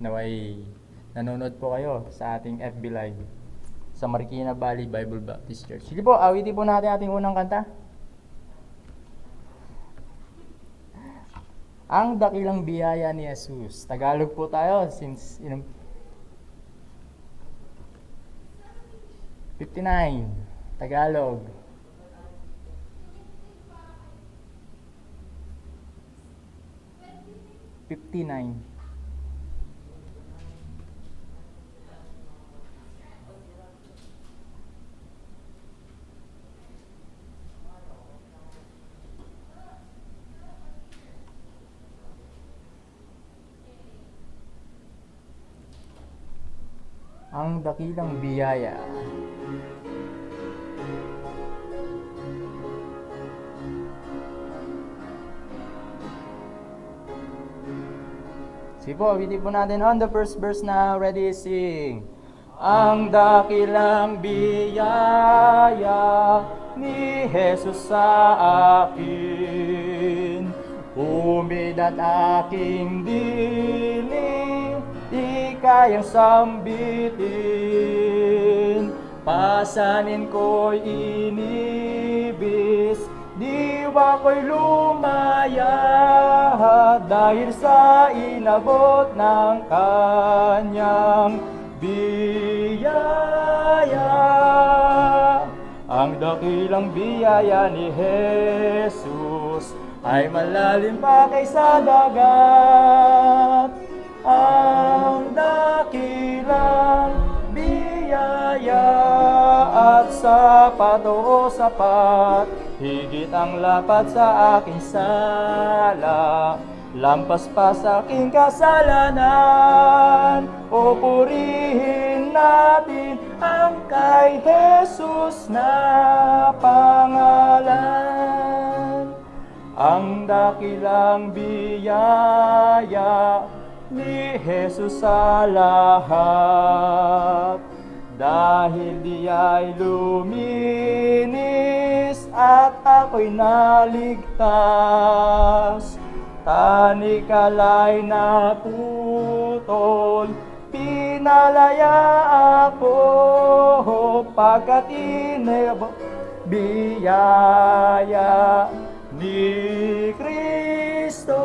Naway nanonood po kayo sa ating FB Live sa Marikina Valley Bible Baptist Church. Sige po, awitin po natin ating unang kanta. Ang dakilang biyaya ni Jesus. Tagalog po tayo since 59. Tagalog. '59. Ang dakilang biyaya. Sige po, awitin po natin on the first verse na ready, sing. Ang dakilang biyaya ni Jesus sa akin, umidat aking dilim, di kayang sambitin, pasanin ko'y inibis, diwa ko'y lumaya, dahil sa inabot ng kanyang biyaya. Ang dakilang biyaya ni Jesus ay malalim pa kaysa dagat. Ang dakilang biyaya at sapat o sapat, higit ang lapat sa aking sala, lampas pa sa aking kasalanan. O purihin natin ang kay Jesus na pangalan. Ang dakilang biyaya ni Jesus sa lahat, dahil di ay luminis at ako'y naligtas. Tanikalay na putol, pinalaya ako, pagkat biyaya ni Kristo.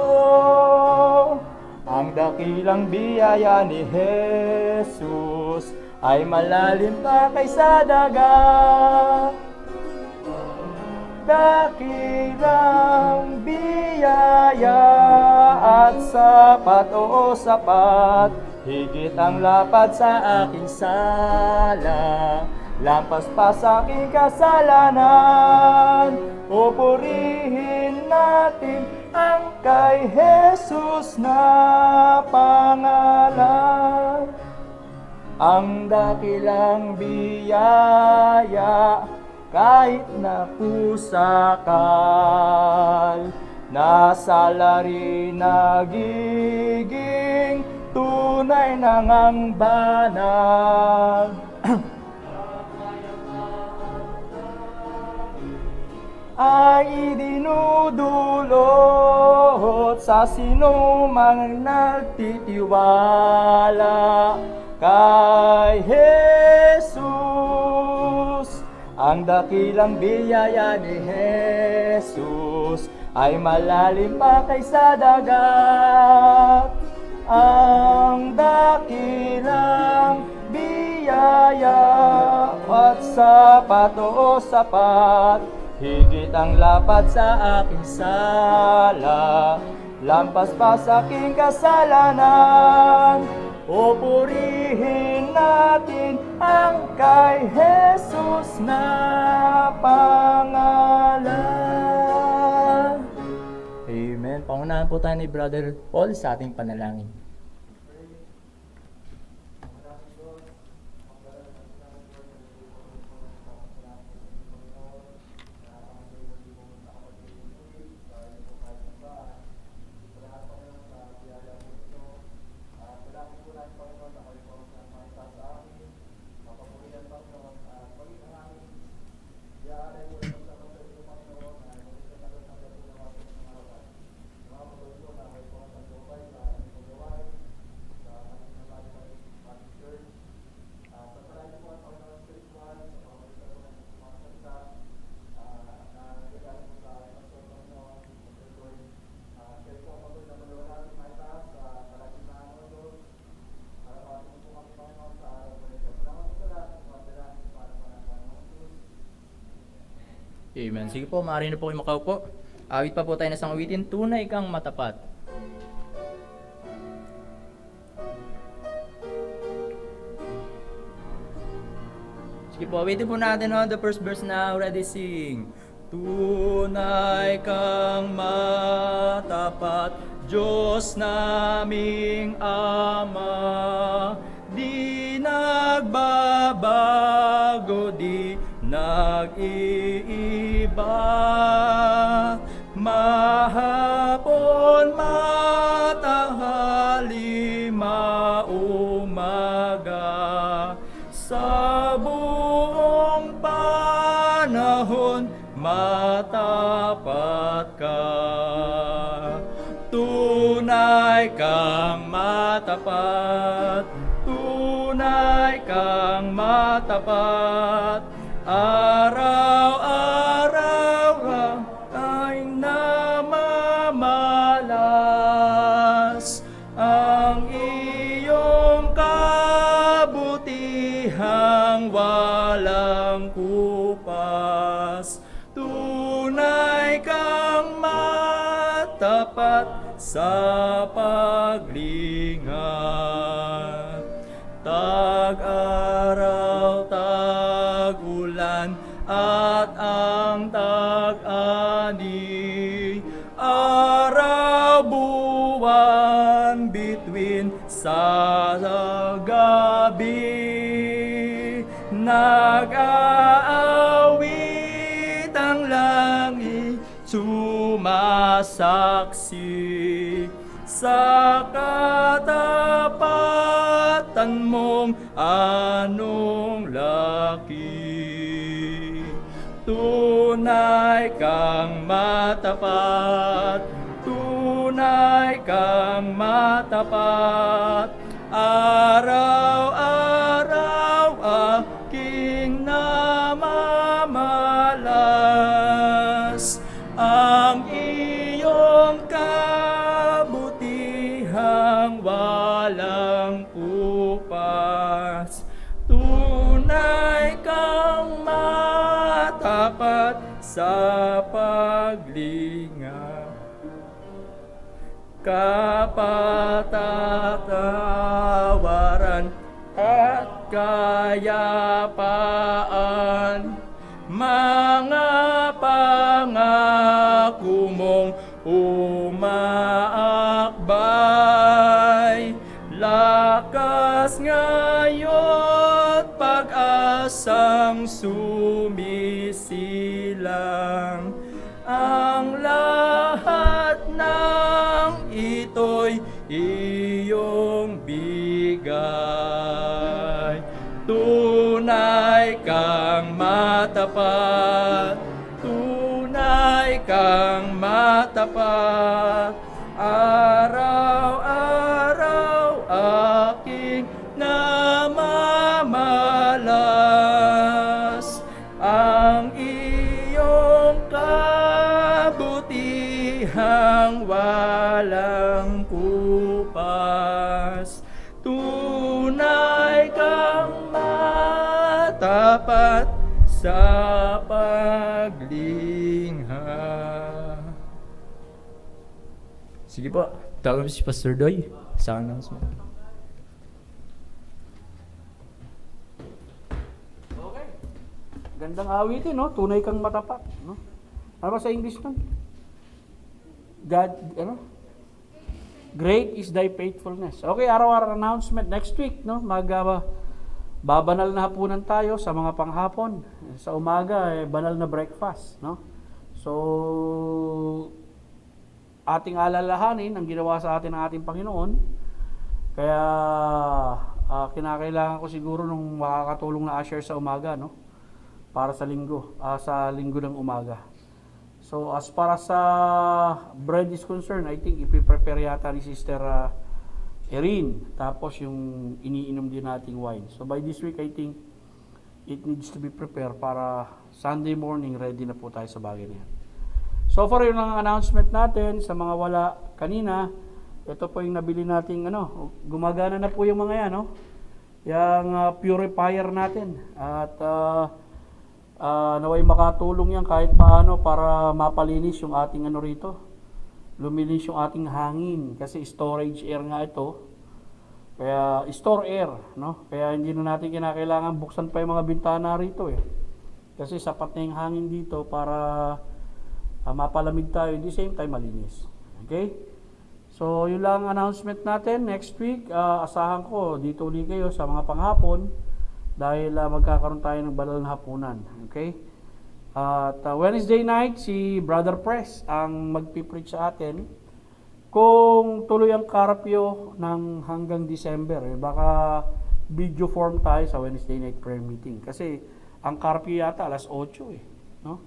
Ang dakilang biyaya ni Jesus ay malalim pa kaysa dagat. Dakilang biyaya at sapat o sapat, higit ang lapad sa aking sala, lampas pa sa aking kasalanan. O purihin natin ang kay Jesus na pangalan. Ang dakilang biyaya, kahit na pusakal, nasa lari nagiging tunay ng ang banal. Ay dinudulot sa sinumang nagtitiwala kay Jesus. Ang dakilang biyaya ni Jesus ay malalim pa kaysa dagat. Ang dakilang biyaya at sapat o sapat, higit ang lapad sa aking sala, lampas pa sa aking kasalanan. O purihin natin ang kay Jesus na pangalan. Amen. Pangunahan po tayo ni Brother Paul sa ating panalangin. Amen. Sige po, maaari na po kayo makaupo. Awit pa po tayo na isang awitin, tunay kang matapat. Sige po, awitin po natin on the first verse now. Ready, sing. Tunay kang matapat, Diyos naming Ama, di nagbabago, di nag-iiba. Mahapon, matanghali, maumaga, sa buong panahon matapat ka. Tunay kang matapat, tunay kang matapat, araw-araw ay namamalas ang iyong kabutihang walang kupas. Tunay kang matapat sa paglinga, tag-araw, tag-ulan, at ang tag-ani, araw, buwan, bituin sa gabi, nag-aawit ang langit, sumasaksi sa katapatan mong anong laki. Tunay kang matapat, tunay kang matapat, araw-araw aking namamalas ang iyong kabutihang walang kupas. Tunay kang matapat sa paglinga, kapatatawaran at kayapaan, mga pangako mong umaakbay, lakas ngayon, pag-asang sumisilang, ang lahat ng ito'y iyong bigay. Tunay kang matapat, tunay kang matapat, araw-araw aking namamalas ang iyong kabutihang walang kupas. Tunay kang matapat sa paglingha. Sige po, tawag si Pastor Doy sa announcement. Okay. Gandang awitin, no? Tunay kang matapat, no? Ano ba sa English nun? God, ano? Great is thy faithfulness. Okay, araw-araw announcement. Next week, no? Babanal na hapunan tayo sa mga panghapon. Sa umaga, banal na breakfast, no? So, ating alalahanin ang ginawa sa atin ng ating Panginoon. Kaya, kinakailangan ko siguro nung makakatulong na usher sa umaga, no? Para sa linggo ng umaga. So, as para sa bread is concerned, I think ipiprepare yata ni Sister Erin. Tapos yung iniinom din nating wine. So, by this week, I think it needs to be prepared para Sunday morning, ready na po tayo sa bagay na yan. So far, yung announcement natin sa mga wala kanina, ito po yung nabili nating gumagana na po yung mga yan, no? Yung purifier natin. At Naway makatulong yan kahit paano para mapalinis yung ating ano rito. Luminis yung ating hangin kasi storage air nga ito. Kaya store air, no? Kaya hindi na natin kinakailangan buksan pa yung mga bintana rito eh. Kasi sapat na yung hangin dito para mapalamig tayo, at the same time malinis. Okay? So, yun lang ang announcement natin. Next week, asahan ko dito ulit kayo sa mga panghapon dahil magkakaroon tayo ng banal na hapunan. Okay? At Wednesday night, si Brother Press ang magpipreach sa atin. Kung tuloy ang karapyo ng hanggang December, baka video form tayo sa Wednesday night prayer meeting. Kasi ang karapyo yata alas 8 eh. No?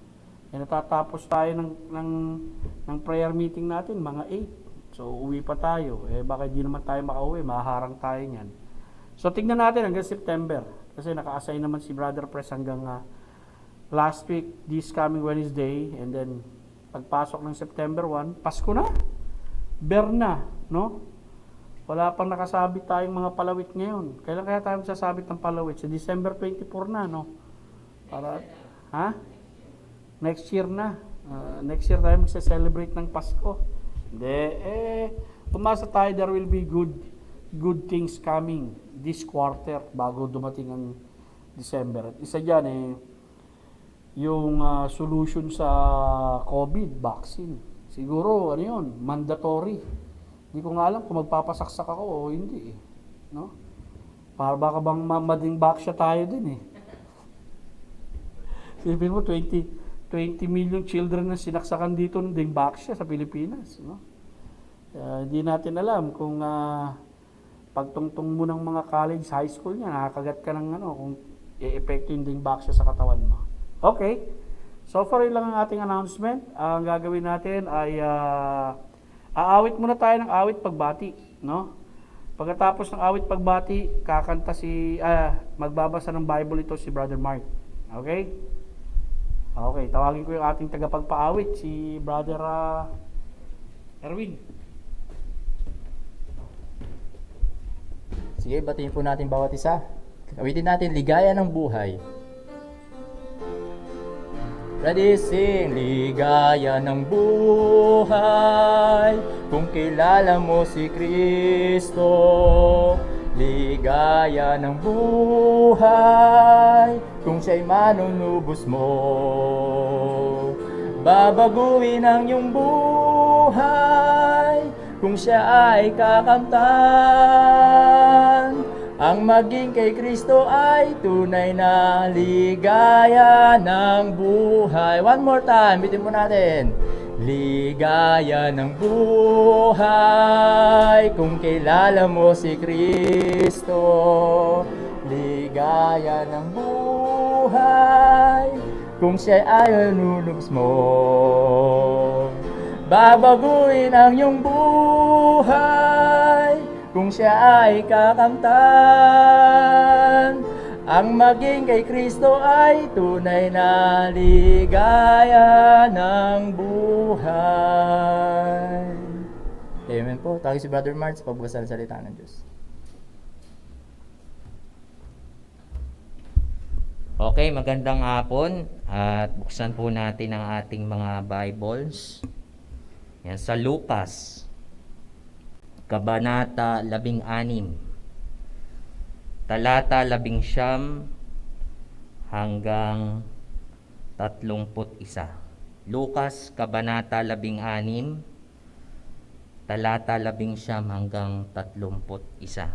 Natatapos tayo ng prayer meeting natin, mga 8. So, uwi pa tayo. Baka di naman tayo makauwi. Maharang tayo niyan. So, tignan natin hanggang September. Kasi naka-assign naman si Brother Press hanggang last week, this coming Wednesday. And then, pagpasok ng September 1, Pasko na. Berna, no? Wala pang nakasabit tayong mga palawit ngayon. Kailan kaya tayo magsasabit ng palawit? Sa December 24 na, no? Para, next year na. Next year tayo magsa-celebrate ng Pasko. Hindi, umasa tayo, there will be good things coming this quarter bago dumating ang December. At isa dyan yung solution sa COVID vaccine. Siguro, ano yun, mandatory. Hindi ko nga alam kung magpapasaksak ako o hindi no? Para baka bang mading baksya tayo din Sipin mo, 20 million children na sinaksakan dito ng baksya sa Pilipinas, no? Hindi natin alam kung pagtungtong mo ng mga college, high school niya, nakakagat ka ng kung i-epekto yung baksya sa katawan mo. Okay. So far, yun lang ang ating announcement. Ang gagawin natin ay aawit muna tayo ng awit pagbati, no? Pagkatapos ng awit pagbati, kakanta magbabasa ng Bible ito si Brother Mark. Okay? Okay, tawagin ko yung ating tagapagpaawit, si Brother Erwin. Sige, batiin po natin bawat isa. Awitin natin, Ligaya ng Buhay. Ready, sing. Ligaya ng buhay kung kilala mo si Kristo. Ligaya ng buhay kung siya'y manunubos mo. Babaguhin ang iyong buhay kung siya ay kakamtan. Ang maging kay Kristo ay tunay na ligaya ng buhay. One more time, bitin po natin. Ligaya ng buhay kung kilala mo si Kristo. Ligaya ng buhay kung siya ay manunubos mo. Babaguhin ang iyong buhay kung siya ay kakamtan. Ang maging kay Kristo ay tunay na ligaya ng buhay. Amen po. Tawag si Brother Mark sa pagbasa ng salita ng Diyos. Okay, magandang hapon at buksan po natin ang ating mga Bibles. Yan, sa Lucas, Kabanata 16, talata 19 hanggang 31. Lucas, Kabanata 16, talata 19 hanggang 31.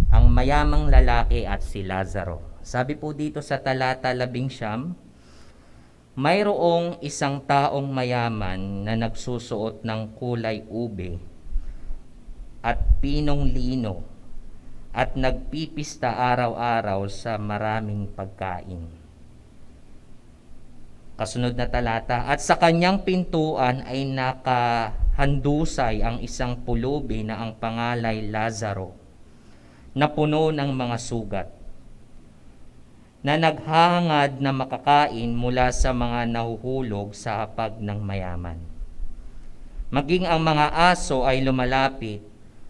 Ang mayamang lalaki at si Lazaro. Sabi po dito sa talata 19, mayroong isang taong mayaman na nagsusuot ng kulay ube at pinong lino at nagpipista araw-araw sa maraming pagkain. Kasunod na talata, at sa kanyang pintuan ay nakahandusay ang isang pulubi na ang pangalay Lazaro, na puno ng mga sugat, na naghahangad na makakain mula sa mga nahuhulog sa hapag ng mayaman. Maging ang mga aso ay lumalapit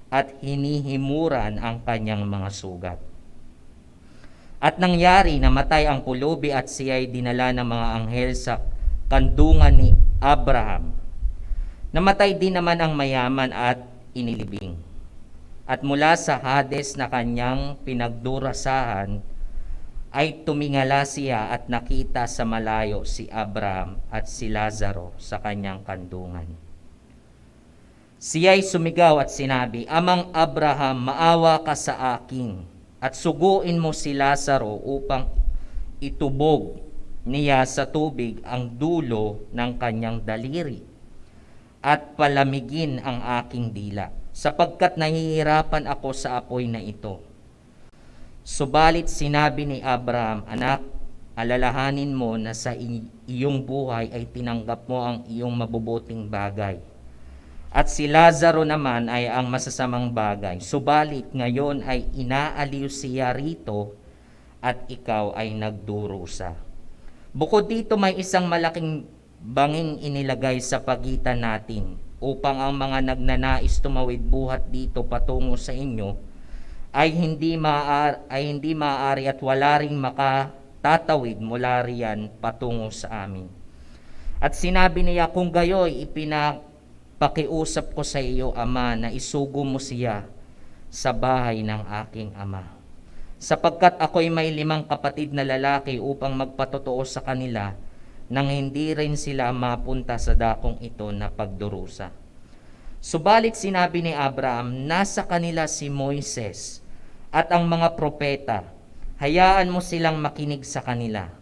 at hinihimuran ang kanyang mga sugat. At nangyari, namatay ang pulubi at siya ay dinala ng mga anghel sa kandungan ni Abraham. Namatay din naman ang mayaman at inilibing. At mula sa Hades na kanyang pinagdurasahan, ay tumingala siya at nakita sa malayo si Abraham at si Lazaro sa kanyang kandungan. Siya'y sumigaw at sinabi, Amang Abraham, maawa ka sa akin at suguin mo si Lazaro upang itubog niya sa tubig ang dulo ng kanyang daliri at palamigin ang aking dila, sapagkat nahihirapan ako sa apoy na ito. Subalit sinabi ni Abraham, Anak, alalahanin mo na sa iyong buhay ay tinanggap mo ang iyong mabubuting bagay. At si Lazaro naman ay ang masasamang bagay. Subalit ngayon ay inaaliw siya rito at ikaw ay nagdurusa. Bukod dito may isang malaking banging inilagay sa pagitan natin upang ang mga nagnanais tumawid buhat dito patungo sa inyo ay hindi maaari at wala ring makatatawid mula riyan patungo sa amin. At sinabi niya, kung gayoy pakiusap ko sa iyo, Ama, na isugo mo siya sa bahay ng aking ama. Sapagkat ako'y may 5 kapatid na lalaki upang magpatotoo sa kanila nang hindi rin sila mapunta sa dakong ito na pagdurusa. Subalit sinabi ni Abraham, nasa kanila si Moises at ang mga propeta, hayaan mo silang makinig sa kanila.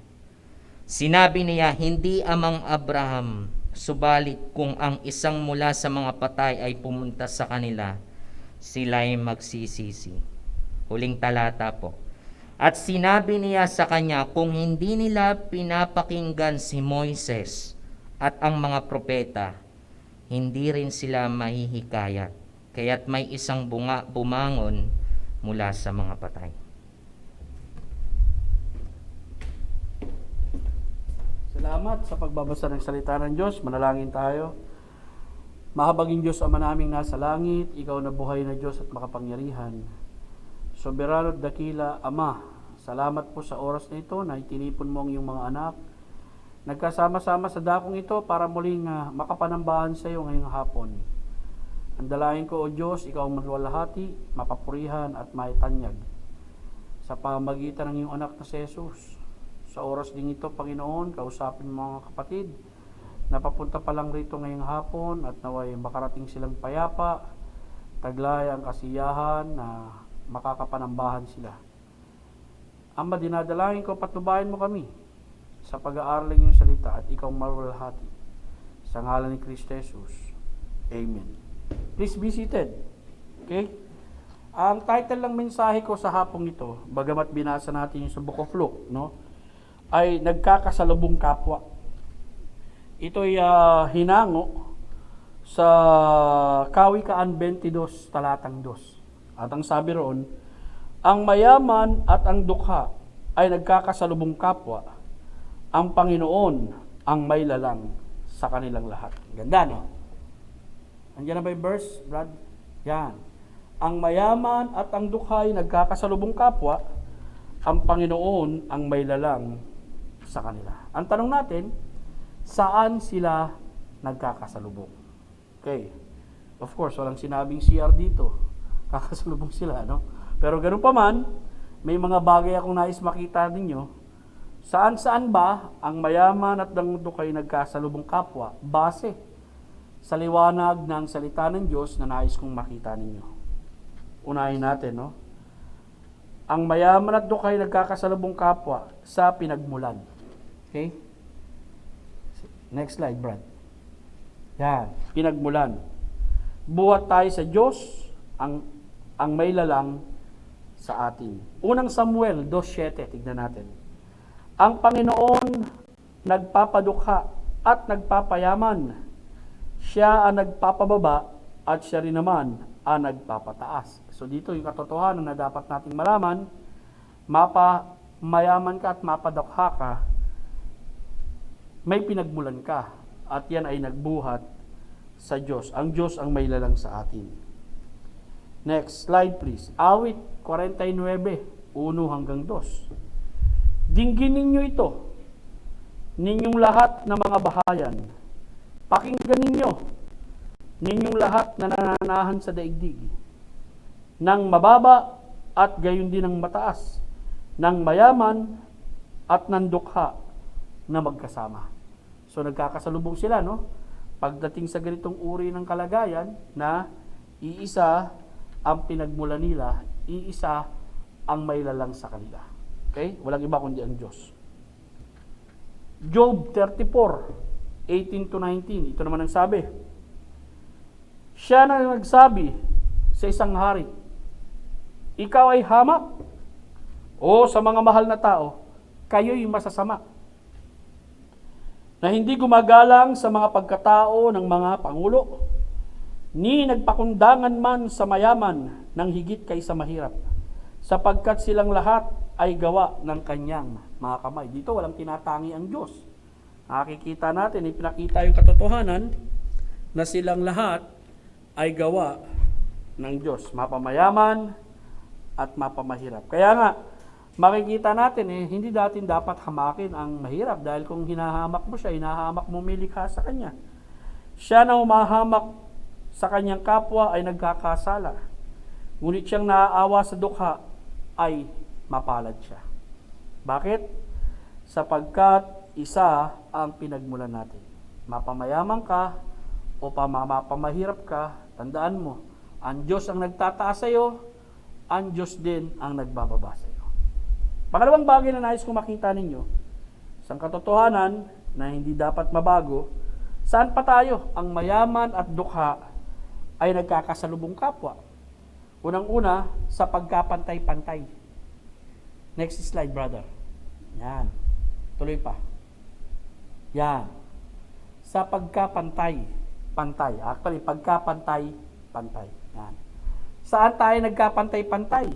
Sinabi niya, hindi amang Abraham, subalit kung ang isang mula sa mga patay ay pumunta sa kanila, sila'y magsisisi. Huling talata po. At sinabi niya sa kanya, kung hindi nila pinapakinggan si Moises at ang mga propeta, hindi rin sila mahihikayat, kaya't may isang bumangon mula sa mga patay. Salamat sa pagbabasa ng salita ng Diyos. Manalangin tayo. Mahabaging Diyos, Ama naming nasa langit, Ikaw na buhay na Diyos at makapangyarihan. Soberano at dakila, Ama, salamat po sa oras na ito na itinipon mo ang iyong mga anak. Nagkasama-sama sa dakong ito para muling makapanambahan sa iyo ngayong hapon. Ang dalangin ko, O Diyos, Ikaw ang maluwalhati, mapapurihan at maitanyag sa pamamagitan ng iyong anak na si Jesus. Sa oras din ito, Panginoon, kausapin mo mga kapatid na papunta pa lang rito ngayong hapon at naway makarating silang payapa, taglay ang kasiyahan na makakapanambahan sila. Ama, dinadalangin ko, patnubayan mo kami sa pag-aaral ng iyong salita at ikaw maluwalhati. Sa ngalan ni Kristo Jesus. Amen. Please be seated. Okay? Ang title ng mensahe ko sa hapong ito, bagamat binasa natin yung sa Book of Luke, no? Ay nagkakasalubong kapwa. Ito'y hinango sa Kawikaan 22, talatang 2. At ang sabi roon, ang mayaman at ang dukha ay nagkakasalubong kapwa, ang Panginoon ang may lalang sa kanilang lahat. Ganda, no? Andiyan na ba yung verse, Brad? Yan. Ang mayaman at ang dukha ay nagkakasalubong kapwa, ang Panginoon ang may lalang sa kanila. Ang tanong natin, saan sila nagkakasalubong? Okay. Of course, walang sinabing CR dito. Kakasalubong sila, no? Pero ganun pa man, may mga bagay akong nais makita ninyo. Saan-saan ba ang mayaman at ang dukay nagkasalubong kapwa? Base sa liwanag ng salita ng Diyos na nais kong makita ninyo. Unahin natin, no? Ang mayaman at dukay nagkakasalubong kapwa sa pinagmulan. Okay? Next slide, Brad. Yan, pinagmulan. Buhat tayo sa Diyos, ang may lalang sa atin. Unang Samuel 2:7, tignan natin. Ang Panginoon nagpapadukha at nagpapayaman. Siya ang nagpapababa at siya rin naman ang nagpapataas. So dito yung katotohanan na dapat nating malaman, mayaman ka at mapadukha ka, may pinagmulan ka, at yan ay nagbuhat sa Diyos. Ang Diyos ang may lalang sa atin. Next slide please. Awit 49, 1 hanggang 2. Dinggin ninyo ito, ninyong lahat na mga bahayan. Pakinggan ninyo, ninyong lahat na nananahan sa daigdig, ng mababa at gayon din ng mataas, ng mayaman at ng dukha na magkasama. So nagkakasalubong sila, no? Pagdating sa ganitong uri ng kalagayan na iisa ang pinagmula nila, iisa ang may lalang sa kanila. Okay? Walang iba kundi ang Diyos. Job 34, 18 to 19. Ito naman ang sabi. Siya na nagsabi sa isang hari, ikaw ay hamak, o sa mga mahal na tao, kayo'y masasama, na hindi gumagalang sa mga pagkatao ng mga pangulo, ni nagpakundangan man sa mayaman ng higit kaysa mahirap, sapagkat silang lahat ay gawa ng kanyang mga kamay. Dito walang tinatangi ang Diyos. Nakikita natin, ipinakita yung katotohanan na silang lahat ay gawa ng Diyos. Mapamayaman at mapamahirap. Kaya nga, makikita natin, hindi natin dapat hamakin ang mahirap dahil kung hinahamak mo siya, hinahamak mo milikha sa kanya. Siya na humahamak sa kanyang kapwa ay nagkakasala. Ngunit siyang naaawa sa dukha ay mapalad siya. Bakit? Sapagkat isa ang pinagmulan natin. Mapamayaman ka o mapamahirap ka, tandaan mo, ang Diyos ang nagtataas sa iyo, ang Diyos din ang nagbababa sa iyo. Pangalawang bagay na nais kong makita ninyo, isang katotohanan na hindi dapat mabago, saan pa tayo? Ang mayaman at dukha ay nagkakasalubong kapwa. Unang-una, sa pagkapantay-pantay. Next slide, brother. Yan. Tuloy pa. Yan. Sa pagkapantay-pantay. Actually, pagkapantay-pantay. Yan. Saan tayo nagkapantay-pantay?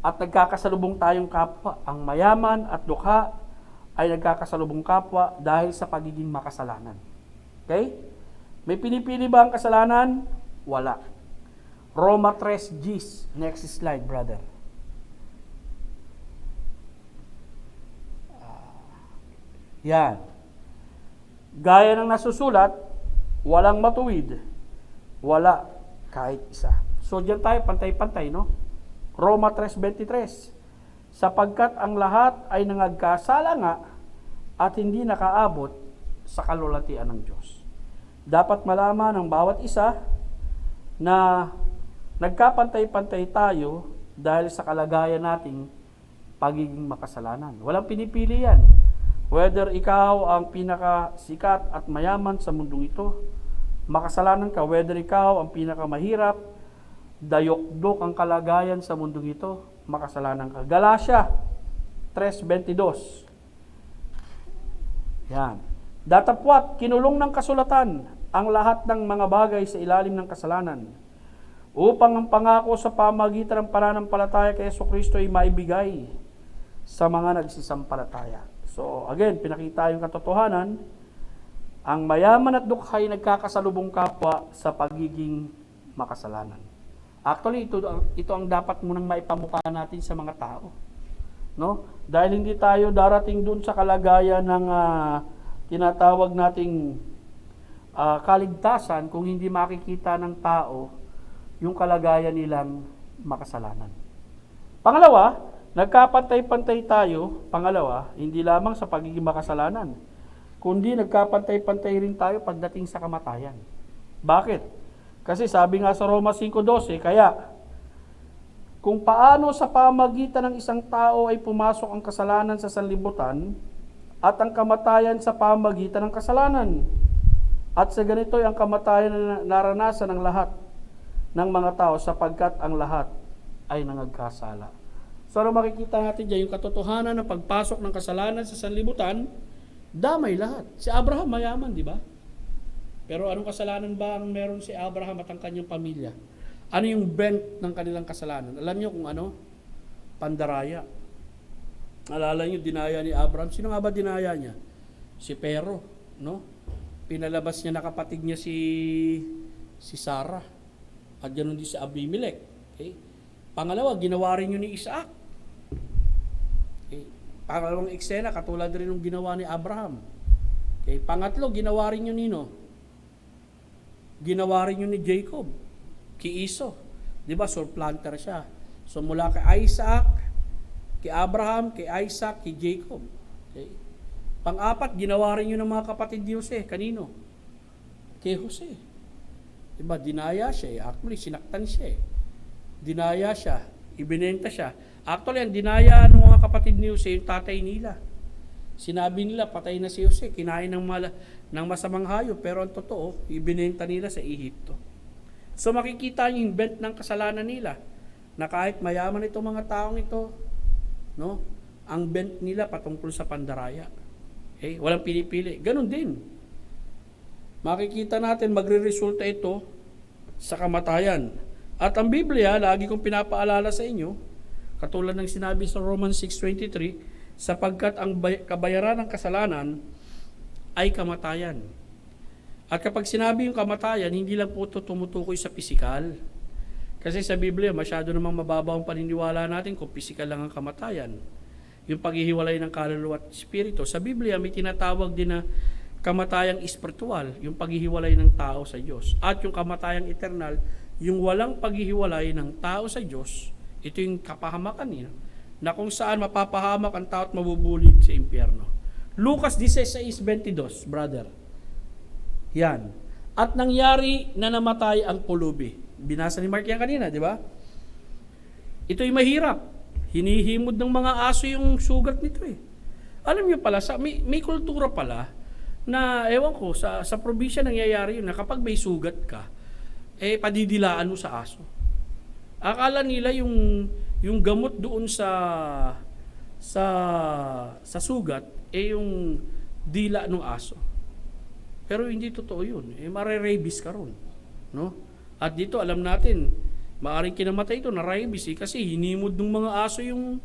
At nagkakasalubong tayong kapwa. Ang mayaman at dukha ay nagkakasalubong kapwa dahil sa pagiging makasalanan. Okay? May pinipili ba ang kasalanan? Wala. Roma 3:10. Next slide, brother. Yan. Gaya ng nasusulat, walang matuwid, wala kahit isa. So diyan tayo pantay-pantay, no? Roma 3:23. Sapagkat ang lahat ay nangagkasala nga at hindi nakaabot sa kalulatian ng Diyos. Dapat malaman ng bawat isa na nagkapantay-pantay tayo dahil sa kalagayan nating pagiging makasalanan. Walang pinipili yan. Whether ikaw ang pinakasikat at mayaman sa mundong ito, makasalanan ka. Whether ikaw ang pinakamahirap, dayok-dok ang kalagayan sa mundong ito, makasalanan ka. Galatia 3:22. Yan. Datapwat, kinulong ng kasulatan ang lahat ng mga bagay sa ilalim ng kasalanan, upang ang pangako sa pamagitan ng pananampalataya kay Jesucristo ay maibigay sa mga nagsisampalataya. So, again, pinakita yung katotohanan, ang mayaman at dukha ay nagkakasalubong kapwa sa pagiging makasalanan. Actually, ito ang dapat munang maipamukha natin sa mga tao. No? Dahil hindi tayo darating dun sa kalagayan ng tinatawag nating kaligtasan kung hindi makikita ng tao yung kalagayan nilang makasalanan. Pangalawa, nagkapantay-pantay tayo, hindi lamang sa pagiging makasalanan, kundi nagkapantay-pantay rin tayo pagdating sa kamatayan. Bakit? Kasi sabi nga sa Roma 5:12, kaya kung paano sa pamagitan ng isang tao ay pumasok ang kasalanan sa sanlibutan at ang kamatayan sa pamagitan ng kasalanan. At sa ganito ay ang kamatayan na naranasan ng lahat ng mga tao sapagkat ang lahat ay nangagkasala. So ano makikita natin dyan? Yung katotohanan ng pagpasok ng kasalanan sa sanlibutan, damay lahat. Si Abraham mayaman, di ba? Pero anong kasalanan ba ang meron si Abraham at ang kanyang pamilya? Ano yung bent ng kanilang kasalanan? Alam niyo kung ano? Pandaraya. Alala niyo, dinaya ni Abraham. Sino nga ba dinaya niya? Si Pero, no? Pinalabas niya na kapatid niya si Sarah. At ganoon din si Abimelech. Okay? Pangalawa, ginawa rin yun ni Isaac. Okay? Pangalawang eksena, katulad rin ng ginawa ni Abraham. Okay, pangatlo, ginawa rin yun nino. Ginawa rin yun ni Jacob, kay Esau. Di ba, surplanter siya. So mula kay Isaac, kay Abraham, kay Isaac, kay Jacob. Okay. Pang-apat, ginawa rin yun ng mga kapatid ni Jose. Kanino? Kay Jose. Diba, dinaya siya. Actually, sinaktan siya. Dinaya siya. Ibinenta siya. Actually, ang dinaya ng mga kapatid ni Jose, yung tatay nila. Sinabi nila, patay na si Jose. Kinain ng masamang hayop. Pero ang totoo, ibinenta nila sa Ehipto. So makikita niyo yung bent ng kasalanan nila. Na kahit mayaman itong mga taong ito, no, ang bent nila patungkol sa pandaraya. Okay? Walang pinipili. Ganon din. Makikita natin magre-resulta ito sa kamatayan. At ang Biblia, lagi kong pinapaalala sa inyo, katulad ng sinabi sa Romans 6:23, sapagkat ang kabayaran ng kasalanan ay kamatayan. At kapag sinabi yung kamatayan, hindi lang po ito tumutukoy sa pisikal. Kasi sa Biblia, masyado namang mababaw ang paniniwala natin kung pisikal lang ang kamatayan. Yung paghihiwalay ng kaluluwa at espiritu. Sa Biblia, may tinatawag din na kamatayang espiritual, yung paghihiwalay ng tao sa Diyos. At yung kamatayang eternal, yung walang paghihiwalay ng tao sa Diyos, ito yung kapahamakan niya, na kung saan mapapahamak ang tao at mabubulid sa impyerno. Lucas 16:22, brother. Yan. At nangyari na namatay ang pulubi. Binasa ni Mark yan kanina, di ba? Ito'y mahirap. Hinihimod ng mga aso yung sugat nito eh. Alam niyo pala, may kultura pala, na ewan ko, sa probinsya nangyayari yun, na kapag may sugat ka, padidilaan mo sa aso. Akala nila yung gamot doon sa sugat, yung dila ng aso. Pero hindi totoo yun. Mare-rabies ka ron. No? At dito, alam natin, maaring kinamatay ito na rabies kasi hinimod ng mga aso yung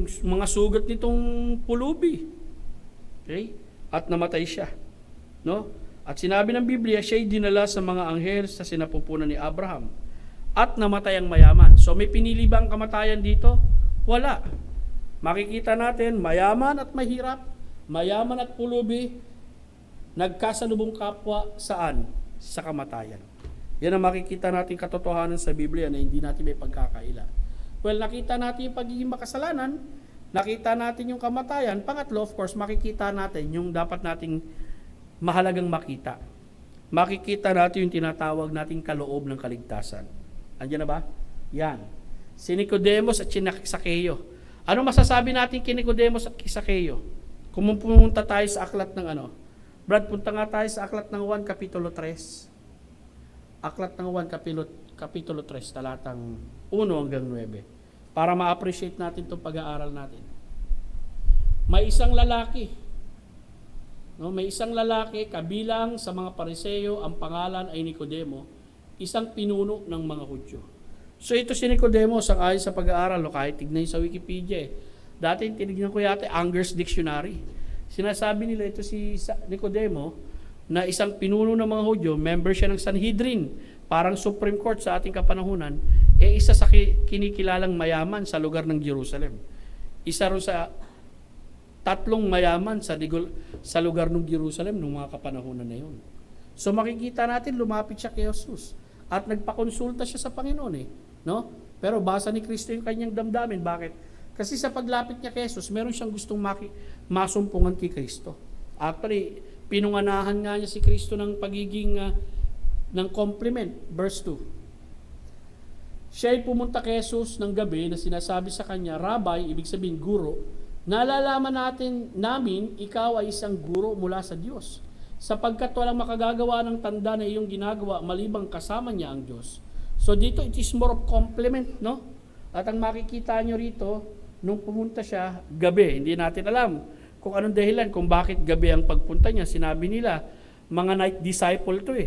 mga sugat nitong pulubi. Okay? At namatay siya. No? At sinabi ng Biblia, siya'y dinala sa mga anghel sa sinapupunan ni Abraham. At namatay ang mayaman. So may pinili ba ang kamatayan dito? Wala. Makikita natin, mayaman at mahirap, mayaman at pulubi, nagkasalubong kapwa saan? Sa kamatayan. Yan ang makikita natin katotohanan sa Biblia na hindi natin may pagkakaila. Well, nakita natin yung pagiging makasalanan, nakita natin yung kamatayan. Pangatlo, of course, makikita natin yung dapat nating mahalagang makita. Makikita natin yung tinatawag nating kaloob ng kaligtasan. Andiyan na ba? Yan. Si Nicodemus at si Zaccheo. Ano masasabi natin kay Nicodemus at kay Zaccheo? Kung pumunta tayo sa aklat ng Brad, punta nga tayo sa aklat ng 1, Kapitulo 3. Aklat ng 1, Kapitulo 3, talatang 1 hanggang 9. Para ma-appreciate natin itong pag-aaral natin. May isang lalaki. No, may isang lalaki kabilang sa mga Pariseo, ang pangalan ay Nicodemo, isang pinuno ng mga Hudyo. So ito si Nicodemo, ayon sa pag-aaral, kahit tignan sa Wikipedia. Dati tinignan ko yata Anger's Dictionary. Sinasabi nila ito si Nicodemo na isang pinuno ng mga Hudyo, member siya ng Sanhedrin, parang Supreme Court sa ating kapanahunan, isa sa kinikilalang mayaman sa lugar ng Jerusalem. Isa rin sa tatlong mayaman sa lugar ng Jerusalem nung mga kapanahunan na yun. So makikita natin, lumapit siya kay Jesus at nagpakonsulta siya sa Panginoon no? Pero basa ni Kristo yung kanyang damdamin. Bakit? Kasi sa paglapit niya kay Jesus, meron siyang gustong masumpungan kay Kristo. Actually, pinunganahan nga niya si Kristo ng pagiging ng compliment. Verse 2. Siya'y pumunta kay Jesus ng gabi na sinasabi sa kanya, Rabbi, ibig sabihin guro, nalalaman namin ikaw ay isang guro mula sa Diyos, sapagkat walang makagagawa ng tanda na iyong ginagawa malibang kasama niya ang Diyos. So dito, it is more of compliment, no? At ang makikita nyo rito, nung pumunta siya, gabi, hindi natin alam kung anong dahilan, kung bakit gabi ang pagpunta niya. Sinabi nila, mga night disciple to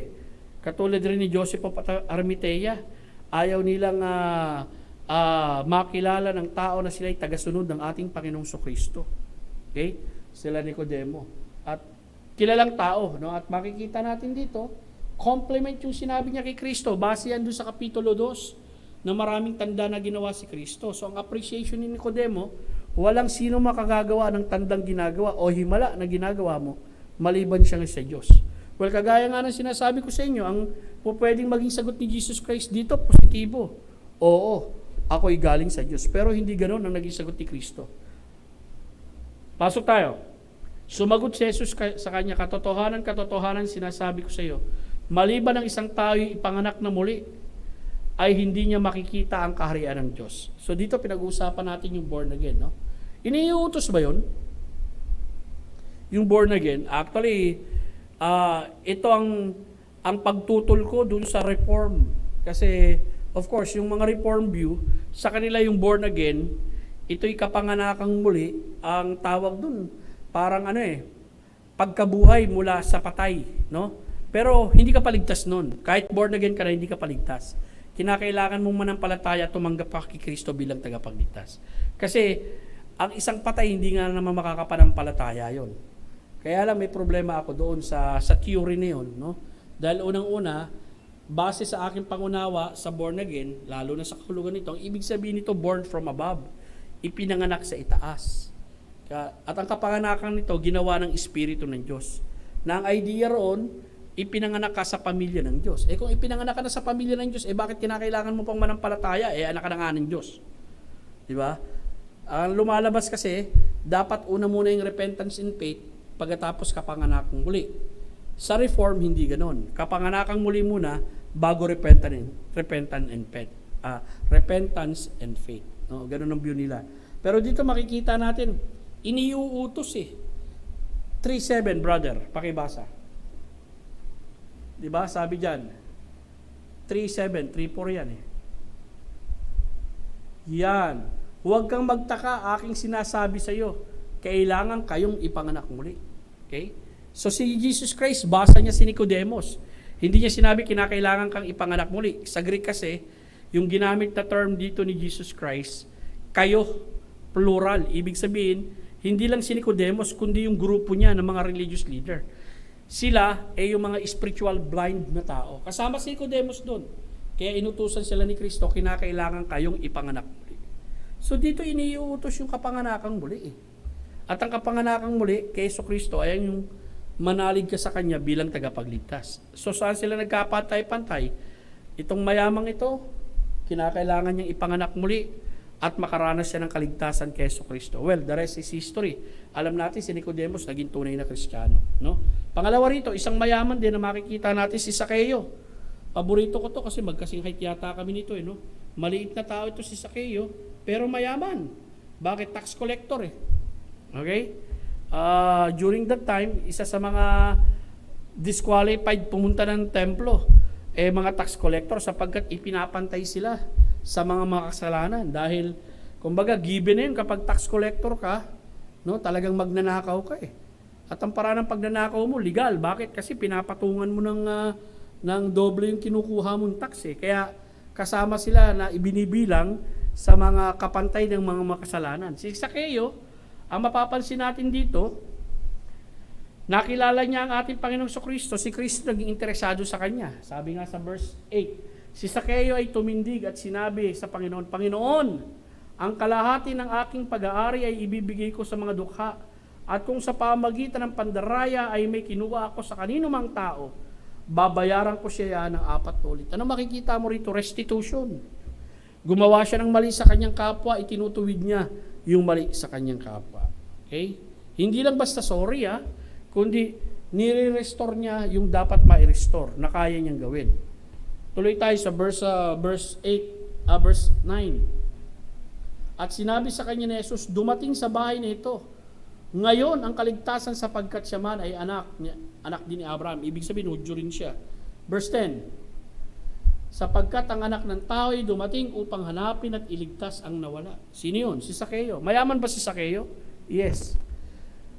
Katulad rin ni Joseph of Arimathea, ayaw nilang makilala ng tao na sila'y tagasunod ng ating Panginoong Kristo. Okay? Sila Nicodemo. At kilalang tao, no? At makikita natin dito, compliment yung sinabi niya kay Kristo. Base yan doon sa Kapitulo 2, na maraming tanda na ginawa si Kristo. So ang appreciation ni Nicodemo, walang sino makagagawa ng tandang ginagawa o himala na ginagawa mo, maliban siya sa Diyos. Well, kagaya nga ng sinasabi ko sa inyo, ang pwedeng maging sagot ni Jesus Christ dito, positibo. Oo, ako'y galing sa Diyos. Pero hindi ganoon ang naging sagot ni Kristo. Pasok tayo. Sumagot si Jesus sa kanya, katotohanan, sinasabi ko sa iyo, maliban ng isang tao'y ipanganak na muli, ay hindi niya makikita ang kaharian ng Diyos. So dito pinag-uusapan natin yung born again, no? Iniuutos ba yun? Yung born again, actually, ito ang pagtutol ko dun sa reform. Kasi, of course, yung mga reform view, sa kanila yung born again, ito'y kapanganakang muli, ang tawag dun, parang pagkabuhay mula sa patay, no? Pero hindi ka paligtas nun. Kahit born again ka na, hindi ka paligtas. Kinakailangan mong manampalataya at tumanggap ka kay Kristo bilang tagapagligtas. Kasi, ang isang patay, hindi nga naman makakapanampalataya yon. Kaya lang may problema ako doon sa theory na yun, no? Dahil unang-una, base sa aking pangunawa sa born again, lalo na sa kahulugan nito, ang ibig sabihin nito, born from above, ipinanganak sa itaas. At ang kapanganakan nito, ginawa ng Espiritu ng Diyos. Na ang idea roon, ipinanganak ka sa pamilya ng Diyos. Kung ipinanganak ka na sa pamilya ng Diyos, bakit kinakailangan mo pang manampalataya? Anak ka na nga ng Diyos. Di ba? Ang lumalabas kasi, dapat una muna yung repentance and faith, pagkatapos kapanganakang muli. Sa reform, hindi ganon. Kapanganakang muli muna, bago repentance and faith. No? Ganon ang view nila. Pero dito makikita natin, iniuutos 3:7, brother, pakibasa. Diba? Sabi dyan, 3:7, 3:4 yan Yan. Huwag kang magtaka, aking sinasabi sa iyo, kailangan kayong ipanganak muli. Okay? So si Jesus Christ, basa niya si Nicodemus. Hindi niya sinabi kinakailangan kang ipanganak muli. Sa Greek kasi, yung ginamit na term dito ni Jesus Christ, kayo, plural. Ibig sabihin, hindi lang si Nicodemus, kundi yung grupo niya ng mga religious leader. Sila ay yung mga spiritual blind na tao. Kasama si Nicodemus doon. Kaya inutusan sila ni Kristo, kinakailangan kayong ipanganak muli. So dito iniuutos yung kapanganakang muli. At ang kapanganakang muli kay Yesu Kristo ay yung manalig ka sa Kanya bilang tagapagligtas. So saan sila nagkapantay-pantay? Itong mayamang ito, kinakailangan niyang ipanganak muli at makaranas siya ng kaligtasan kay Yesu Kristo. Well, the rest is history. Alam natin si Nicodemus naging tunay na Kristiyano, no? Pangalawa rito, isang mayaman din na makikita natin si Zaccheo. Paborito ko to kasi magkasing height yata kami nito, no? Maliit na tao ito si Zaccheo, pero mayaman. Bakit? Tax collector Okay? During that time, isa sa mga disqualified pumunta ng templo, mga tax collector sapagkat ipinapantay sila sa mga makasalanan dahil kumbaga given na yun kapag tax collector ka, no, talagang magnanakaw ka At ang paraan ng pagnanakaw mo legal. Bakit? Kasi pinapatungan mo ng doble yung kinukuha mong tax Kaya kasama sila na ibinibilang sa mga kapantay ng mga makasalanan. Si Zaccheo, ang mapapansin natin dito, nakilala niya ang ating Panginoong Kristo. Si Kristo naging interesado sa kanya. Sabi nga sa verse 8, si Zaccheo ay tumindig at sinabi sa Panginoon, Panginoon, ang kalahati ng aking pag-aari ay ibibigay ko sa mga dukha. At kung sa pamagitan ng pandaraya ay may kinuha ako sa kanino mang tao, babayaran ko siya ng 4 ulit. Ano makikita mo rito? Restitution. Gumawa siya ng mali sa kanyang kapwa, itinutuwid niya yung mali sa kanyang kapwa. Okay? Hindi lang basta sorry kundi nire-restore niya yung dapat ma-restore na kaya niyang gawin. Tuloy tayo sa verse 9. At sinabi sa kanya ni Jesus, dumating sa bahay na ito ngayon ang kaligtasan sapagkat siya man ay anak din ni Abraham. Ibig sabihin, Hudyo rin siya. Verse 10, sapagkat ang anak ng tao ay dumating upang hanapin at iligtas ang nawala. Sino yun? Si Zaccheo. Mayaman ba si Zaccheo? Yes.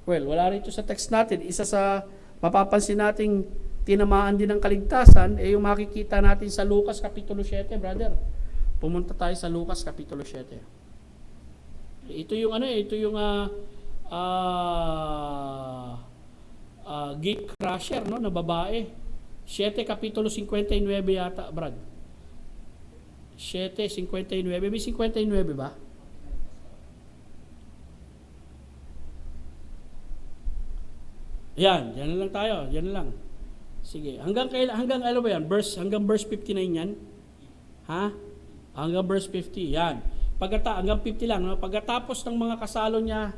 Well, wala rito sa text natin. Isa sa mapapansin nating tinamaan din ng kaligtasan yung makikita natin sa Lucas Kapitulo 7, brother. Pumunta tayo sa Lucas Kapitulo 7. Ito yung gate crusher, no, na babae. 7 Kapitulo 59 yata, Brad. 7:59. May 59 ba? Yan, yan na lang tayo, yan na lang. Sige, hanggang ano ba yan? Hanggang verse 59 yan? Ha? Hanggang verse 50, yan. Hanggang 50 lang, no? Pagkatapos ng mga kasalo niya,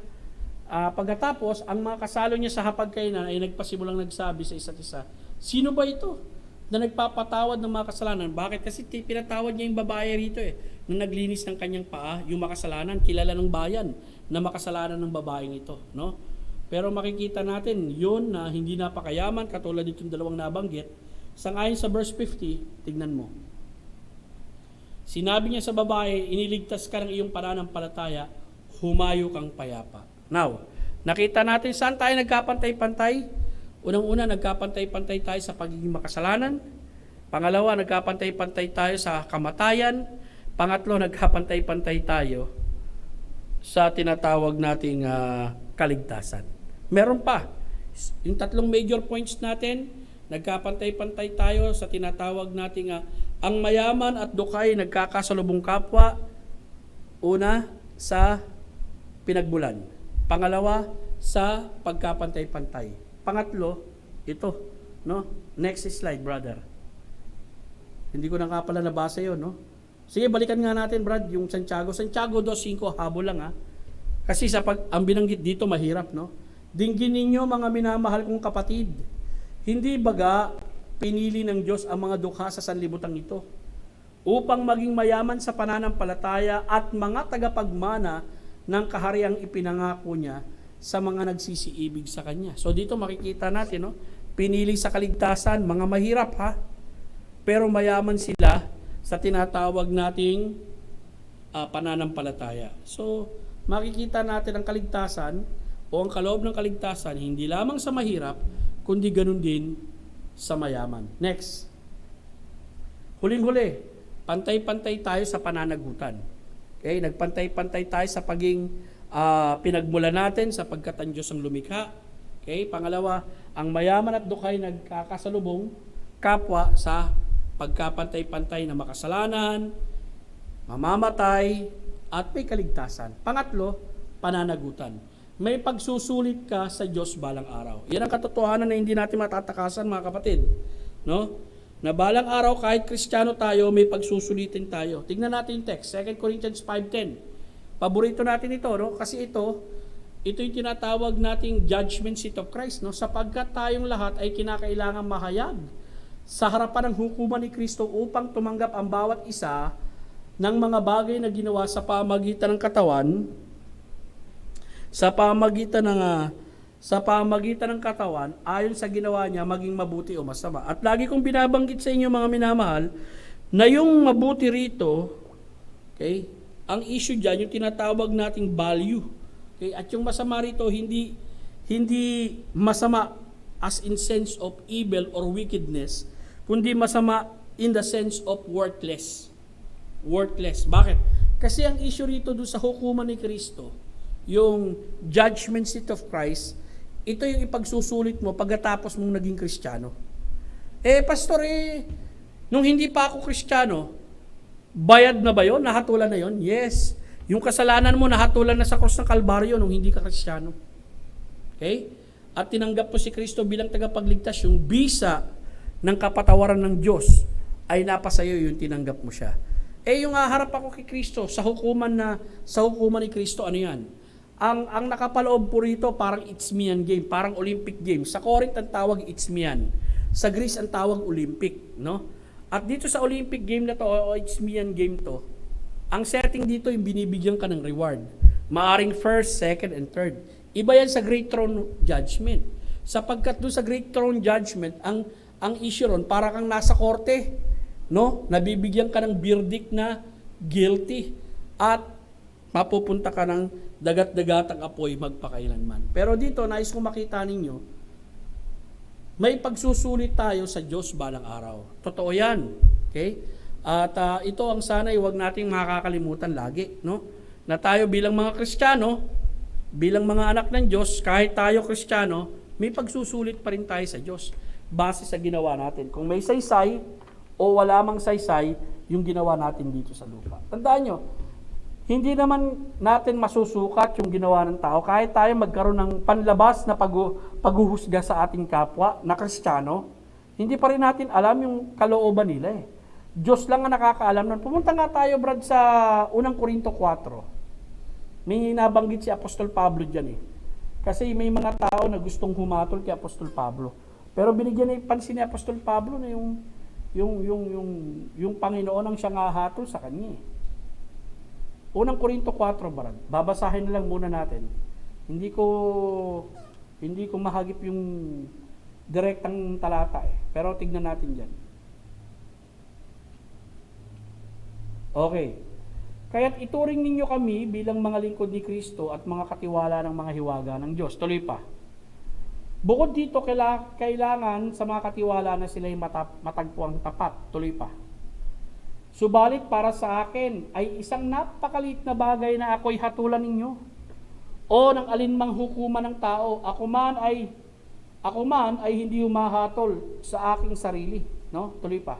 pagkatapos, ang mga kasalo niya sa hapagkainan ay nagpasimulang nagsabi sa isa't isa, sino ba ito na nagpapatawad ng mga kasalanan? Bakit? Kasi pinatawad niya yung babae rito na naglinis ng kanyang paa, yung makasalanan, kilala ng bayan na makasalanan ng babaeng ito, no? Pero makikita natin yun na hindi napakayaman, katulad ditong dalawang nabanggit. Sangayon sa verse 50, tignan mo. Sinabi niya sa babae, iniligtas ka ng iyong pananampalataya, humayo kang payapa. Now, nakita natin saan tayo nagkapantay-pantay. Unang-una, nagkapantay-pantay tayo sa pagiging makasalanan. Pangalawa, nagkapantay-pantay tayo sa kamatayan. Pangatlo, nagkapantay-pantay tayo sa tinatawag nating kaligtasan. Meron pa. Yung tatlong major points natin, nagkapantay-pantay tayo sa tinatawag nating ang mayaman at dukay nagkakasalubong kapwa. Una, sa pinagbulan. Pangalawa, sa pagkapantay-pantay. Pangatlo, ito, no? Next slide, brother. Hindi ko na nga pala nabasa 'yon, no? Sige, balikan nga natin, Brad, yung Santiago 2:5, habol lang Kasi ang binanggit dito mahirap, no? Dinggin ninyo mga minamahal kong kapatid. Hindi baga pinili ng Diyos ang mga dukha sa sanlibutan ito upang maging mayaman sa pananampalataya at mga tagapagmana ng kahariang ipinangako niya sa mga nagsisiibig sa Kanya. So dito makikita natin, no? Pinili sa kaligtasan, mga mahirap pero mayaman sila sa tinatawag nating pananampalataya. So makikita natin ang kaligtasan o ang kaloob ng kaligtasan hindi lamang sa mahirap, kundi ganun din sa mayaman. Next. Huling-huli, pantay-pantay tayo sa pananagutan. Okay, nagpantay-pantay tayo sa paging pinagmula natin sapagkat ang Diyos ang lumikha. Okay, pangalawa, ang mayaman at dukay nagkakasalubong kapwa sa pagkapantay-pantay na makasalanan, mamamatay, at may kaligtasan. Pangatlo, pananagutan. May pagsusulit ka sa Diyos balang araw. Yan ang katotohanan na hindi natin matatakasan, mga kapatid. No? Na balang araw, kahit Kristiyano tayo, may pagsusulitin tayo. Tingnan natin yung text, 2 Corinthians 5:10. Paborito natin ito, no? Kasi ito yung tinatawag nating judgment seat of Christ, no? Sapagkat tayong lahat ay kinakailangan mahayag sa harapan ng hukuman ni Kristo upang tumanggap ang bawat isa ng mga bagay na ginawa sa pamagitan ng katawan, sa pamagitan ng katawan ayon sa ginawa niya maging mabuti o masama. At lagi kong binabanggit sa inyo mga minamahal na yung mabuti rito, okay, ang issue diyan yung tinatawag nating value. Okay, at yung masama rito hindi masama as in sense of evil or wickedness, kundi masama in the sense of worthless. Worthless. Bakit? Kasi ang issue rito doon sa hukuman ni Kristo, yung judgment seat of Christ, ito yung ipagsusulit mo pagkatapos mong naging Kristiyano. Pastor, nung hindi pa ako Kristiyano, bayad na ba yun? Nahatulan na yun? Yes. Yung kasalanan mo, nahatulan na sa krus ng Kalbaryo nung hindi ka Kristiyano. Okay? At tinanggap mo si Kristo bilang tagapagligtas, yung bisa ng kapatawaran ng Diyos ay napasa iyo, yung tinanggap mo siya. Yung haharap ako kay Kristo sa hukuman ni Kristo, ano yan? Ang nakapaloob po rito parang Isthmian game, parang Olympic game. Sa Corinth ang tawag Isthmian. Sa Greece ang tawag Olympic, no? At dito sa Olympic game na to o Isthmian game to, ang setting dito yung binibigyan ka ng reward. Maaring first, second, and third. Iba yan sa Great Throne Judgment. Sapagkat doon sa Great Throne Judgment, ang issue ron, para kang nasa korte, no? Nabibigyan ka ng verdict na guilty at mapupunta ka ng dagat-dagatang apoy magpakailanman. Pero dito, nais kong makita ninyo, may pagsusulit tayo sa Diyos balang araw. Totoo yan. Okay? At ito ang sana'y huwag nating makakalimutan lagi, no? Na tayo bilang mga Kristiyano, bilang mga anak ng Diyos, kahit tayo Kristiyano, may pagsusulit pa rin tayo sa Diyos base sa ginawa natin. Kung may saysay o wala mang saysay, yung ginawa natin dito sa lupa. Tandaan nyo, Hindi naman natin masusukat yung ginawa ng tao kahit tayo magkaroon ng panlabas na paghuhusga sa ating kapwa na Kristiyano, hindi pa rin natin alam yung kalooban nila eh. Diyos lang ang nakakaalam nun. Pumunta nga tayo, Brad, sa unang Korinto 4. May nabanggit si Apostol Pablo dyan eh. Kasi may mga tao na gustong humatol kay Apostol Pablo. Pero binigyan ng pansin ni Apostol Pablo na yung Panginoon ang siyang hahatol sa kanya eh. Unang Korinto 4, Brad. Babasahin na lang muna natin. Hindi ko mahagip yung direktang talata eh. Pero tignan natin dyan. Okay. Kaya't ituring ninyo kami bilang mga lingkod ni Kristo at mga katiwala ng mga hiwaga ng Diyos. Tuloy pa. Bukod dito, kailangan sa mga katiwala na sila'y matagpuang tapat. Tuloy pa. Subalit para sa akin ay isang napakalit na bagay na ako'y hatulan ninyo o ng alinmang hukuman ng tao. Ako man ay hindi humahatol sa aking sarili. No? Tuloy pa.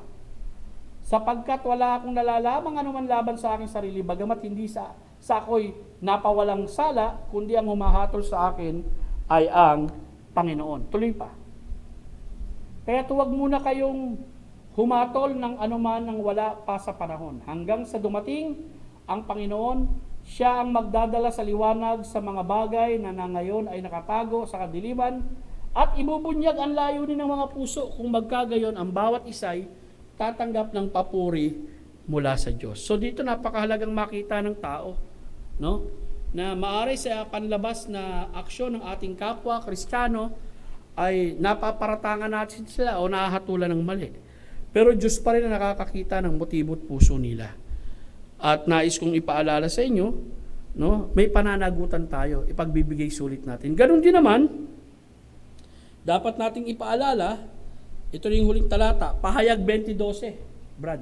Sapagkat wala akong nalalamang anuman laban sa aking sarili, bagamat hindi sa ako'y napawalang sala, kundi ang humahatol sa akin ay ang Panginoon. Tuloy pa. Kaya huwag muna kayong humatol ng anuman nang wala pa sa panahon. Hanggang sa dumating ang Panginoon, siya ang magdadala sa liwanag sa mga bagay na ngayon ay nakatago sa kadiliman at ibubunyag ang layunin ng mga puso kung magkagayon ang bawat isa'y tatanggap ng papuri mula sa Diyos. So dito napakahalagang makita ng tao, no? Na maaari sa panlabas na aksyon ng ating kapwa Kristiyano ay napaparatangan natin sila o nahahatulan ng mali. Pero Diyos pa rin ang nakakakita ng motibo at puso nila. At nais kong ipaalala sa inyo, no? May pananagutan tayo, ipagbibigay sulit natin. Ganun din naman, dapat nating ipaalala. Ito rin yung huling talata, Pahayag 20:12, Brad.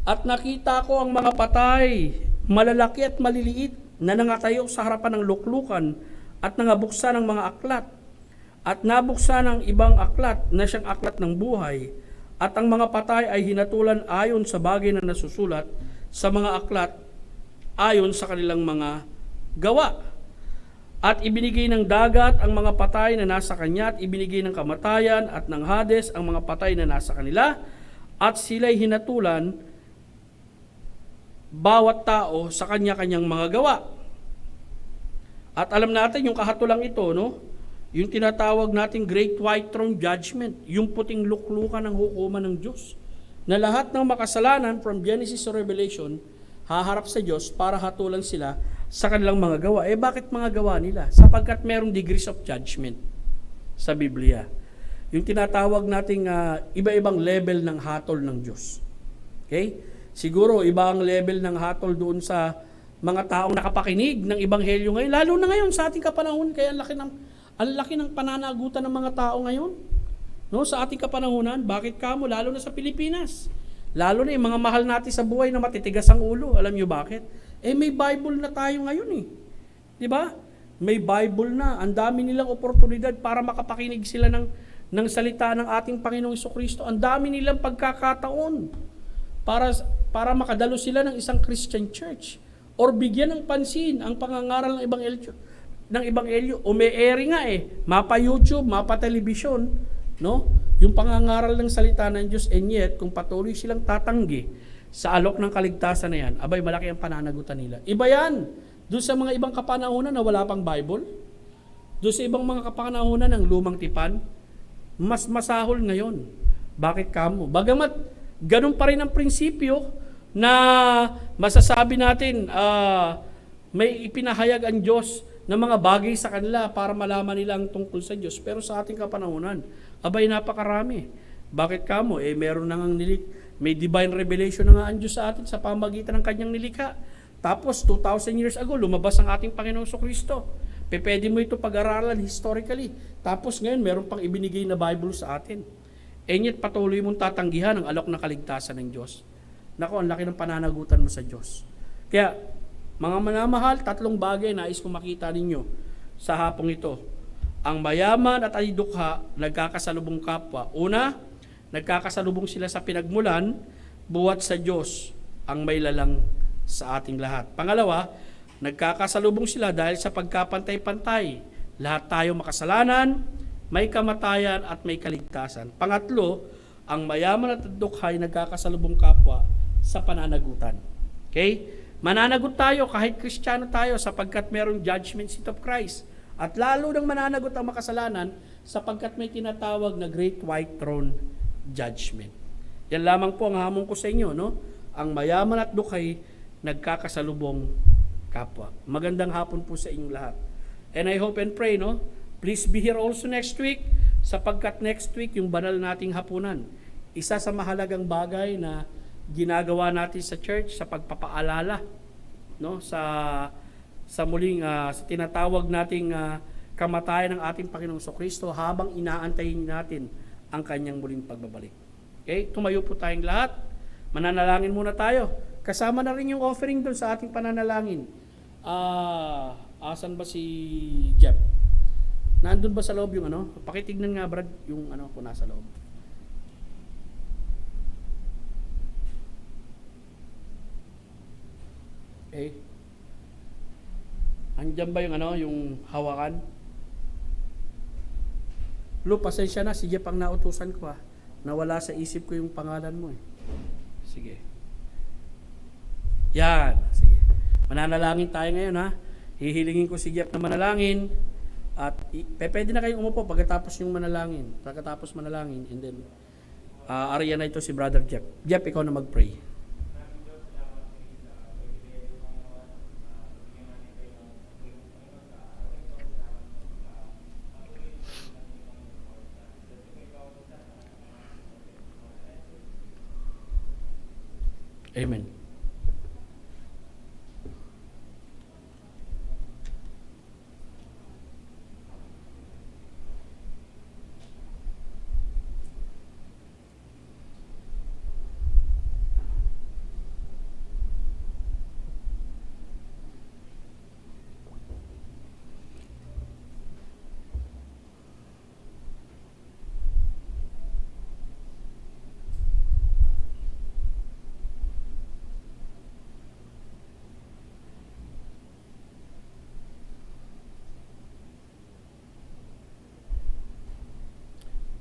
At nakita ko ang mga patay, malalaki at maliliit, na nangatayo sa harapan ng luklukan at nangabuksan ng mga aklat. At nabuksan ng ibang aklat na siyang aklat ng buhay. At ang mga patay ay hinatulan ayon sa bagay na nasusulat sa mga aklat ayon sa kanilang mga gawa. At ibinigay ng dagat ang mga patay na nasa kanya at ibinigay ng kamatayan at ng Hades ang mga patay na nasa kanila at sila'y hinatulan bawat tao sa kanya-kanyang mga gawa. At alam natin yung kahatulang ito, no? Yung tinatawag nating Great White Throne Judgment, yung puting luklukan ng hukuman ng Diyos, na lahat ng makasalanan from Genesis to Revelation haharap sa Diyos para hatulan sila sa kanilang mga gawa. Eh bakit mga gawa nila? Sapagkat merong degrees of judgment sa Biblia. Yung tinatawag nating iba-ibang level ng hatol ng Diyos. Okay? Siguro iba ang level ng hatol doon sa mga taong nakapakinig ng ebanghelyo ngayon, lalo na ngayon sa ating kapanahon, kaya ang laki ng pananagutan ng mga tao ngayon. No, sa ating kapanahunan, bakit kamo lalo na sa Pilipinas? Lalo na yung mga mahal natin sa buhay na matitigas ang ulo. Alam niyo bakit? Eh may Bible na tayo ngayon eh. 'Di ba? May Bible na. Ang dami nilang oportunidad para makapakinig sila ng salita ng ating Panginoong Jesucristo. Ang dami nilang pagkakataon para makadalo sila ng isang Christian church or bigyan ng pansin ang pangangaral ng ebanghelyo. O may eri nga eh, mapa YouTube, mapa television, no? Yung pangangaral ng salita ng Diyos, and yet kung patuloy silang tatanggi sa alok ng kaligtasan na yan, abay malaki ang pananagutan nila. Iba yan doon sa mga ibang kapanahunan na wala pang Bible, doon sa ibang mga kapanahunan ng lumang tipan, mas masahol ngayon. Bakit kamo? Bagamat ganun pa rin ang prinsipyo na masasabi natin may ipinahayag ang Diyos na mga bagay sa kanila para malaman nila ang tungkol sa Diyos. Pero sa ating kapanahunan, abay napakarami. Bakit kamo? Eh meron na ngang may divine revelation na nga ang Diyos sa atin sa pamagitan ng kanyang nilikha. Tapos 2,000 years ago, lumabas ang ating Panginoong Jesucristo. Pwede mo ito pag-aralan historically. Tapos ngayon, meron pang ibinigay na Bible sa atin. And yet, patuloy mong tatanggihan ang alok na kaligtasan ng Diyos. Naku, ang laki ng pananagutan mo sa Diyos. Kaya, mga manamahal, 3 bagay na nais kong makita ninyo sa hapong ito. Ang mayaman at alidukha, nagkakasalubong kapwa. Una, nagkakasalubong sila sa pinagmulan, buhat sa Diyos ang may lalang sa ating lahat. Pangalawa, nagkakasalubong sila dahil sa pagkapantay-pantay. Lahat tayo makasalanan, may kamatayan at may kaligtasan. Pangatlo, ang mayaman at dukhay nagkakasalubong kapwa sa pananagutan. Okay? Mananagot tayo kahit Kristiyano tayo sapagkat merong judgment seat of Christ. At lalo nang mananagot ang makasalanan sapagkat may tinatawag na Great White Throne Judgment. Yan lamang po ang hamon ko sa inyo, no? Ang mayaman at dukhay nagkakasalubong kapwa. Magandang hapon po sa inyong lahat. And I hope and pray, no? Please be here also next week sapagkat next week yung banal nating hapunan. Isa sa mahalagang bagay na ginagawa natin sa church sa pagpapaalala, no, sa muling sa tinatawag nating kamatayan ng ating Panginoong Kristo habang inaantayin natin ang kanyang muling pagbabalik. Okay? Tumayo po tayong lahat. Mananalangin muna tayo. Kasama na rin yung offering doon sa ating pananalangin. Asan ba si Jeff? Nandun ba sa loob yung ano? Pakitignan nga Brad yung ano kung nasa loob. Okay. Andiyan ba yung ano, yung hawakan? Lo, pasensya na, si Jeff ang nautusan ko Nawala sa isip ko yung pangalan mo Sige. Yan, sige. Mananalangin tayo ngayon Hihilingin ko si Jeff na manalangin at pwede na kayong umupo pagkatapos yung manalangin. Pagkatapos manalangin and then arya na ito si Brother Jeff. Jeff, ikaw na mag-pray. Amen.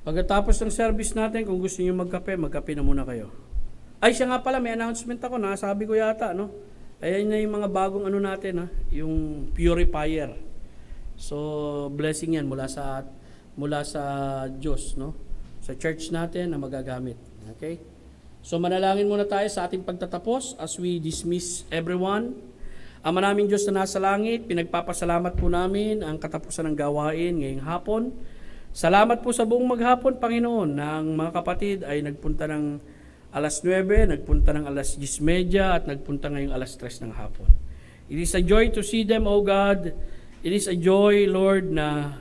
Pagkatapos ng service natin, kung gusto niyo magkape na muna kayo. Ay, siya nga pala, may announcement ako, nasabi ko yata, no? Ayan na yung mga bagong ano natin, yung purifier. So, blessing yan mula sa Diyos, no? Sa church natin na magagamit. Okay? So, manalangin muna tayo sa ating pagtatapos as we dismiss everyone. Ama naming Diyos na nasa langit, pinagpapasalamat po namin ang katapusan ng gawain ngayong hapon. Salamat po sa buong maghapon, Panginoon, na ang mga kapatid ay nagpunta ng alas 9, nagpunta ng alas 10:30 at nagpunta ngayong alas 3 ng hapon. It is a joy to see them, O God. It is a joy, Lord, na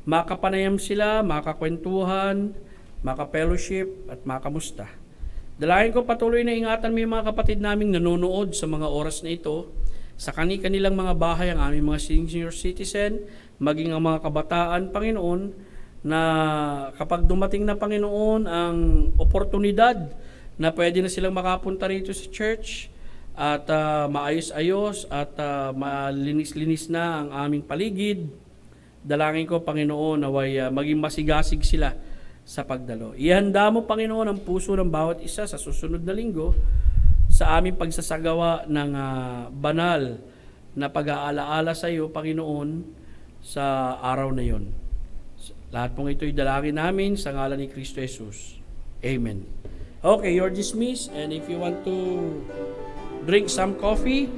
makapanayam sila, makakwentuhan, makafellowship at makamusta. Dalangin ko patuloy na ingatan mo yung mga kapatid naming nanonood sa mga oras na ito, sa kanilang mga bahay, ang aming mga senior citizen, maging ang mga kabataan, Panginoon, na kapag dumating na Panginoon ang oportunidad na pwede na silang makapunta rito sa church at maayos-ayos at malinis-linis na ang aming paligid, dalangin ko Panginoon naway maging masigasig sila sa pagdalo. Ihanda mo Panginoon ang puso ng bawat isa sa susunod na linggo sa aming pagsasagawa ng banal na pag-aalaala sa iyo Panginoon sa araw na yon. Lahat pong ito'y dalangin namin sa ngalan ni Kristo Jesus. Amen. Okay, you're dismissed, and if you want to drink some coffee,